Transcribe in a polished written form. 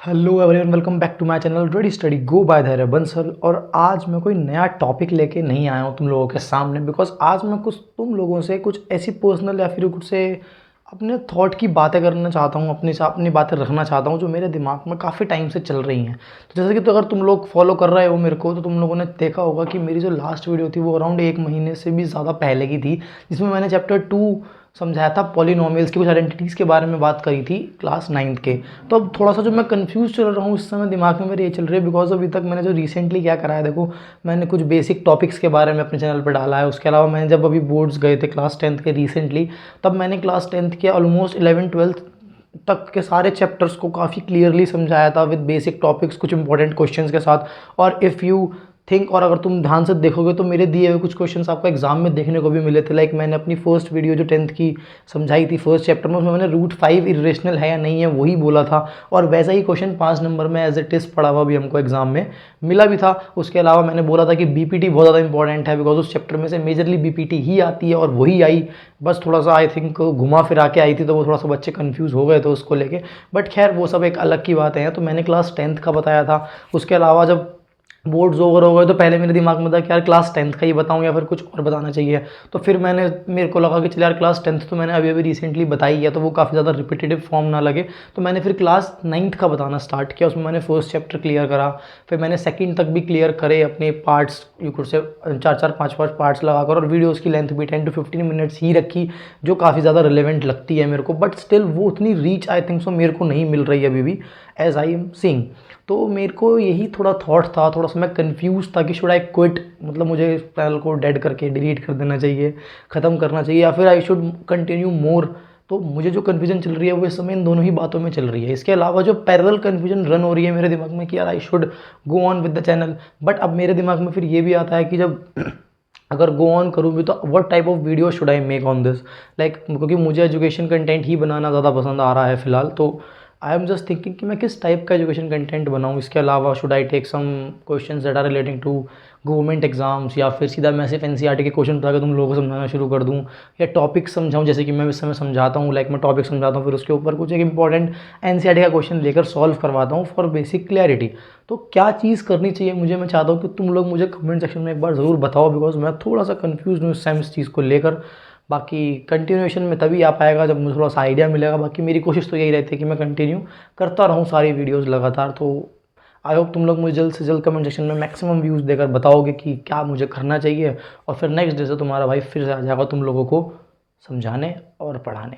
Hello everyone, welcome back to my channel ready study go by Dhairya Bansal. और आज मैं कोई नया टॉपिक लेके नहीं आया हूँ तुम लोगों के सामने, बिकॉज आज मैं कुछ तुम लोगों से कुछ ऐसी पर्सनल या फिर कुछ से अपने थॉट की बातें करना चाहता हूँ, अपनी बातें रखना चाहता हूँ जो मेरे दिमाग में काफ़ी टाइम से चल रही हैं। तो जैसे कि तो अगर तुम लोग फॉलो कर रहे हो मेरे को, तो तुम लोगों ने देखा होगा कि मेरी जो लास्ट वीडियो थी वो अराउंड 1 महीने से भी ज़्यादा पहले की थी, जिसमें मैंने चैप्टर 2 समझाया था, पॉलिनोमियल्स की कुछ आइडेंटिटीज़ के बारे में बात करी थी क्लास 9th के। तो अब थोड़ा सा जो मैं कंफ्यूज चल रहा हूँ इस समय दिमाग में मेरे ये चल रही है, बिकॉज अभी तक मैंने जो रिसेंटली क्या करा है, देखो मैंने कुछ बेसिक टॉपिक्स के बारे में अपने चैनल पर डाला है। उसके अलावा मैंने जब अभी बोर्ड्स गए थे क्लास 10th के रिसेंटली, तब मैंने क्लास 10th के ऑलमोस्ट 11th-12th तक के सारे चैप्टर्स को काफ़ी क्लियरली समझाया था विद बेसिक टॉपिक्स, कुछ इंपॉर्टेंट क्वेश्चंस के साथ। और इफ़ यू थिंक, और अगर तुम ध्यान से देखोगे तो मेरे दिए हुए कुछ क्वेश्चंस आपको एग्जाम में देखने को भी मिले थे। लाइक मैंने अपनी फर्स्ट वीडियो जो 10th की समझाई थी फर्स्ट चैप्टर में, उसमें मैंने रूट 5 इरेशनल है या नहीं है वही बोला था, और वैसा ही क्वेश्चन 5 नंबर में एज ए टेस्ट पड़ा हुआ भी हमको एग्जाम में मिला भी था। उसके अलावा मैंने बोला था कि बीपीटी बहुत ज़्यादा इंपॉर्टेंट है, बिकॉज उस चैप्टर में से मेजरली बीपीटी ही आती है, और वही आई। बस थोड़ा सा आई थिंक घुमा फिरा के आई थी, तो वो थोड़ा सा बच्चे कंफ्यूज हो गए थे उसको लेके। बट खैर वो सब एक अलग की बात है। तो मैंने क्लास 10th का बताया था। उसके अलावा जब बोर्ड्स ओवर हो गए तो पहले मेरे दिमाग में था कि यार क्लास 10th का ही बताऊं या फिर कुछ और बताना चाहिए। तो फिर मेरे को लगा कि चल यार क्लास 10th तो मैंने अभी अभी रिसेंटली बताई है, तो वो काफ़ी ज़्यादा रिपीटेटिव फॉर्म ना लगे। तो मैंने फिर क्लास 9th का बताना स्टार्ट किया। उसमें मैंने फर्स्ट चैप्टर क्लियर करा, फिर मैंने सेकंड तक भी क्लियर करे अपने parts, you could say 4-4 5-5 parts लगाकर, और वीडियोज़ की लेंथ भी 10 to 15 मिनट्स ही रखी, जो काफ़ी ज़्यादा रिलेवेंट लगती है मेरे को। बट स्टिल वो उतनी रीच आई थिंक सो मेरे को नहीं मिल रही है अभी भी, एज आई एम सीइंग। तो मेरे को यही थोड़ा थॉट था, थोड़ा सा मैं कंफ्यूज था कि शुड आई क्विट, मतलब मुझे इस चैनल को डेड करके डिलीट कर देना चाहिए, ख़त्म करना चाहिए, या फिर आई शुड कंटिन्यू मोर। तो मुझे जो कन्फ्यूजन चल रही है वो इस समय इन दोनों ही बातों में चल रही है। इसके अलावा जो पैरेलल कन्फ्यूजन रन हो रही है मेरे दिमाग में कि यार I should go on with the channel, but अब मेरे दिमाग में फिर ये भी आता है कि जब अगर गो ऑन करूँ भी तो what type of video should I make on this, like क्योंकि मुझे एजुकेशन कंटेंट ही बनाना ज़्यादा पसंद आ रहा है फ़िलहाल। तो आई एम जस्ट थिंकिंग कि मैं किस टाइप का एजुकेशन कंटेंट बनाऊँ। इसके अलावा should I take some questions that are relating to government exams, या फिर सीधा मैं सिर्फ एनसीईआरटी के क्वेश्चन बता के तुम लोगों को समझाना शुरू कर दूँ, या टॉपिक समझाऊँ जैसे कि मैं इस समय समझाता हूँ। लाइक मैं टॉपिक समझाता हूँ, फिर उसके ऊपर कुछ एक इंपॉर्टेंट एनसीईआरटी का क्वेश्चन लेकर सॉल्व करवाता हूँ फॉर बेसिक क्लैरिटी। तो क्या चीज़ करनी चाहिए मुझे, मैं चाहता हूँ कि तुम लोग मुझे कमेंट सेक्शन में एक बार ज़रूर बताओ, बिकॉज मैं थोड़ा सा कन्फ्यूज हूँ इस टाइम इस चीज़ को लेकर। बाकी कंटिन्यूएशन में तभी आ पाएगा जब मुझे थोड़ा सा आइडिया मिलेगा। बाकी मेरी कोशिश तो यही रहती है कि मैं कंटिन्यू करता रहूँ सारी वीडियोज़ लगातार। तो आई होप तुम लोग मुझे जल्द से जल्द कमेंट सेक्शन में मैक्सिमम व्यूज़ देकर बताओगे कि क्या मुझे करना चाहिए, और फिर नेक्स्ट डे से तुम्हारा भाई फिर से आ जाएगा तुम लोगों को समझाने और पढ़ाने।